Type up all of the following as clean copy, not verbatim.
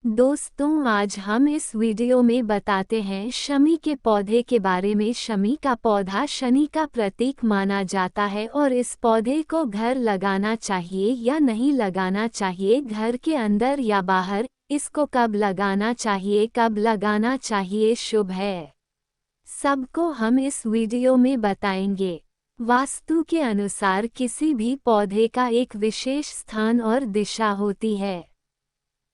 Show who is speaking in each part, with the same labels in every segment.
Speaker 1: दोस्तों, आज हम इस वीडियो में बताते हैं शमी के पौधे के बारे में। शमी का पौधा शनि का प्रतीक माना जाता है और इस पौधे को घर लगाना चाहिए या नहीं लगाना चाहिए, घर के अंदर या बाहर, इसको कब लगाना चाहिए, कब लगाना चाहिए शुभ है, सबको हम इस वीडियो में बताएंगे। वास्तु के अनुसार किसी भी पौधे का एक विशेष स्थान और दिशा होती है।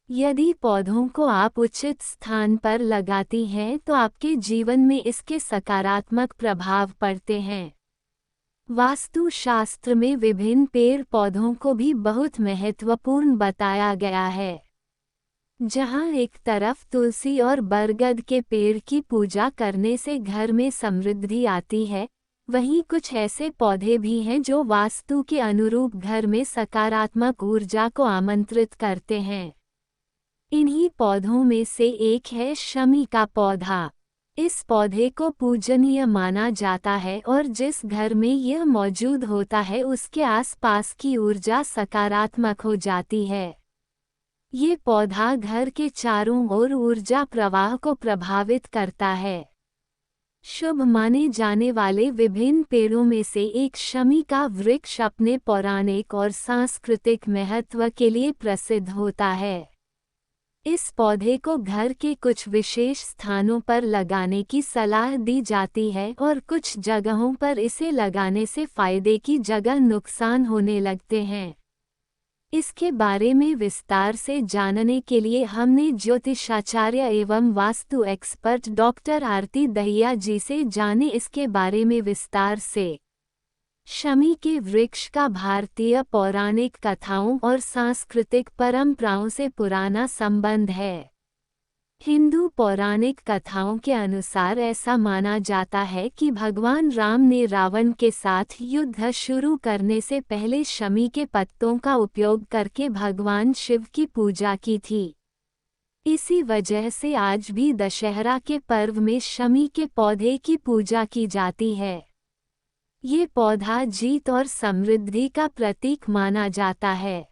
Speaker 1: यदि पौधों को आप उचित स्थान पर लगाती हैं तो आपके जीवन में इसके सकारात्मक प्रभाव पड़ते हैं। वास्तु शास्त्र में विभिन्न पेड़ पौधों को भी बहुत महत्वपूर्ण बताया गया है। जहां एक तरफ तुलसी और बरगद के पेड़ की पूजा करने से घर में समृद्धि आती है, वहीं कुछ ऐसे पौधे भी हैं जो वास्तु के अनुरूप घर में सकारात्मक ऊर्जा को आमंत्रित करते हैं। इन्हीं पौधों में से एक है शमी का पौधा। इस पौधे को पूजनीय माना जाता है और जिस घर में यह मौजूद होता है उसके आसपास की ऊर्जा सकारात्मक हो जाती है। ये पौधा घर के चारों ओर ऊर्जा प्रवाह को प्रभावित करता है। शुभ माने जाने वाले विभिन्न पेड़ों में से एक शमी का वृक्ष अपने पौराणिक और सांस्कृतिक महत्व के लिए प्रसिद्ध होता है। इस पौधे को घर के कुछ विशेष स्थानों पर लगाने की सलाह दी जाती है और कुछ जगहों पर इसे लगाने से फायदे की जगह नुकसान होने लगते हैं। इसके बारे में विस्तार से जानने के लिए हमने ज्योतिषाचार्य एवं वास्तु एक्सपर्ट डॉक्टर आरती दहिया जी से जाने इसके बारे में विस्तार से। शमी के वृक्ष का भारतीय पौराणिक कथाओं और सांस्कृतिक परंपराओं से पुराना संबंध है। हिंदू पौराणिक कथाओं के अनुसार ऐसा माना जाता है कि भगवान राम ने रावण के साथ युद्ध शुरू करने से पहले शमी के पत्तों का उपयोग करके भगवान शिव की पूजा की थी। इसी वजह से आज भी दशहरा के पर्व में शमी के पौधे की पूजा की जाती है। ये पौधा जीत और समृद्धि का प्रतीक माना जाता है।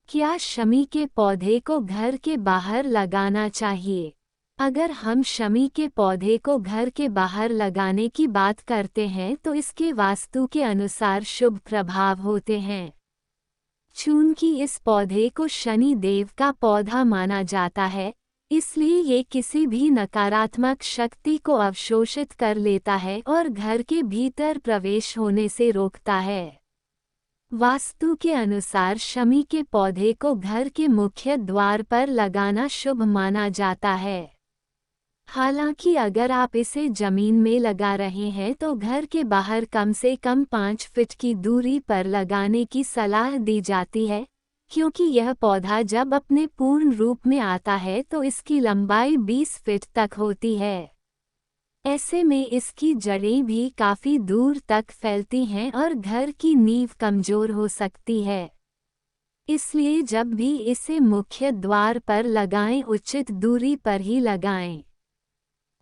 Speaker 1: क्या शमी के पौधे को घर के बाहर लगाना चाहिए? अगर हम शमी के पौधे को घर के बाहर लगाने की बात करते हैं तो इसके वास्तु के अनुसार शुभ प्रभाव होते हैं। चूंकि इस पौधे को शनि देव का पौधा माना जाता है, इसलिए ये किसी भी नकारात्मक शक्ति को अवशोषित कर लेता है और घर के भीतर प्रवेश होने से रोकता है। वास्तु के अनुसार शमी के पौधे को घर के मुख्य द्वार पर लगाना शुभ माना जाता है। हालांकि अगर आप इसे जमीन में लगा रहे हैं तो घर के बाहर कम से कम 5 फीट की दूरी पर लगाने की सलाह दी जाती है, क्योंकि यह पौधा जब अपने पूर्ण रूप में आता है तो इसकी लंबाई 20 फीट तक होती है। ऐसे में इसकी जड़ें भी काफी दूर तक फैलती हैं और घर की नींव कमजोर हो सकती है। इसलिए जब भी इसे मुख्य द्वार पर लगाएं, उचित दूरी पर ही लगाएं।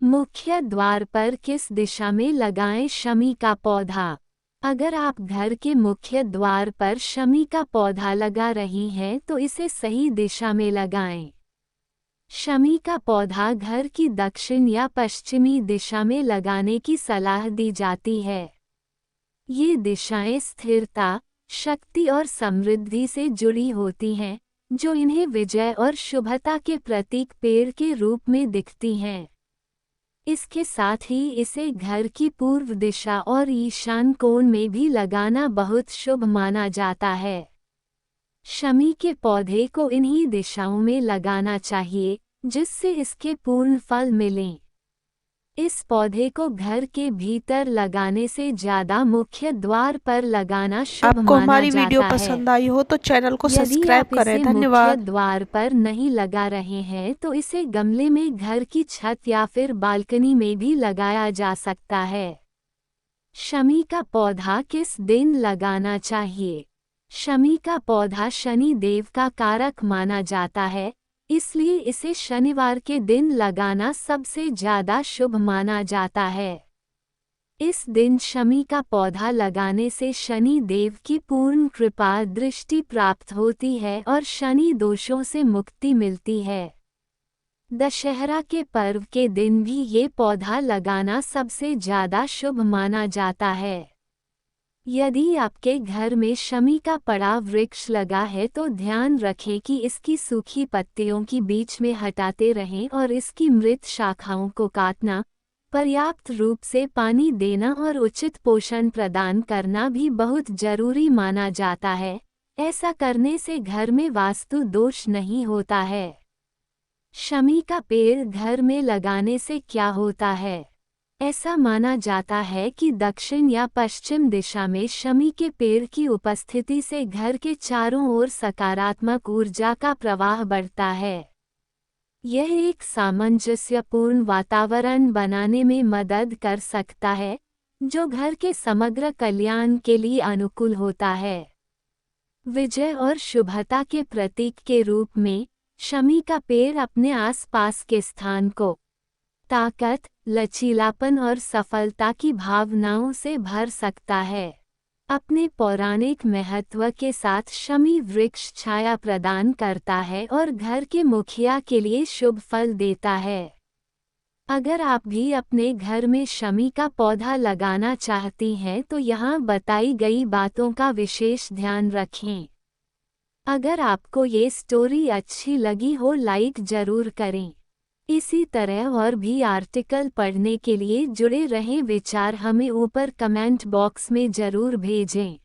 Speaker 1: मुख्य द्वार पर किस दिशा में लगाएं शमी का पौधा? अगर आप घर के मुख्य द्वार पर शमी का पौधा लगा रही हैं तो इसे सही दिशा में लगाएं। शमी का पौधा घर की दक्षिण या पश्चिमी दिशा में लगाने की सलाह दी जाती है। ये दिशाएं स्थिरता, शक्ति और समृद्धि से जुड़ी होती हैं, जो इन्हें विजय और शुभता के प्रतीक पेड़ के रूप में दिखती हैं। इसके साथ ही इसे घर की पूर्व दिशा और ईशान कोण में भी लगाना बहुत शुभ माना जाता है। शमी के पौधे को इन्हीं दिशाओं में लगाना चाहिए, जिससे इसके पूर्ण फल मिलें। इस पौधे को घर के भीतर लगाने से ज्यादा मुख्य द्वार पर लगाना शुभ
Speaker 2: आपको
Speaker 1: माना
Speaker 2: हमारी वीडियो
Speaker 1: जाता है।
Speaker 2: पसंद आई हो तो चैनल को
Speaker 1: यदि
Speaker 2: सब्सक्राइब
Speaker 1: आप
Speaker 2: करें।
Speaker 1: इसे मुख्य
Speaker 2: धन्यवाद।
Speaker 1: द्वार पर नहीं लगा रहे हैं तो इसे गमले में घर की छत या फिर बालकनी में भी लगाया जा सकता है। शमी का पौधा किस दिन लगाना चाहिए? शमी का पौधा शनि देव का कारक माना जाता है, इसलिए इसे शनिवार के दिन लगाना सबसे ज्यादा शुभ माना जाता है। इस दिन शमी का पौधा लगाने से शनि देव की पूर्ण कृपा दृष्टि प्राप्त होती है और शनि दोषों से मुक्ति मिलती है। दशहरा के पर्व के दिन भी ये पौधा लगाना सबसे ज़्यादा शुभ माना जाता है। यदि आपके घर में शमी का बड़ा वृक्ष लगा है तो ध्यान रखें कि इसकी सूखी पत्तियों की बीच में हटाते रहें और इसकी मृत शाखाओं को काटना, पर्याप्त रूप से पानी देना और उचित पोषण प्रदान करना भी बहुत जरूरी माना जाता है। ऐसा करने से घर में वास्तु दोष नहीं होता है। शमी का पेड़ घर में लगाने से क्या होता है? ऐसा माना जाता है कि दक्षिण या पश्चिम दिशा में शमी के पेड़ की उपस्थिति से घर के चारों ओर सकारात्मक ऊर्जा का प्रवाह बढ़ता है। यह एक सामंजस्यपूर्ण वातावरण बनाने में मदद कर सकता है, जो घर के समग्र कल्याण के लिए अनुकूल होता है। विजय और शुभता के प्रतीक के रूप में शमी का पेड़ अपने आसपास के स्थान को ताकत, लचीलापन और सफलता की भावनाओं से भर सकता है। अपने पौराणिक महत्व के साथ शमी वृक्ष छाया प्रदान करता है और घर के मुखिया के लिए शुभ फल देता है। अगर आप भी अपने घर में शमी का पौधा लगाना चाहती हैं तो यहाँ बताई गई बातों का विशेष ध्यान रखें। अगर आपको ये स्टोरी अच्छी लगी हो लाइक ज़रूर करें। इसी तरह और भी आर्टिकल पढ़ने के लिए जुड़े रहें। विचार हमें ऊपर कमेंट बॉक्स में ज़रूर भेजें।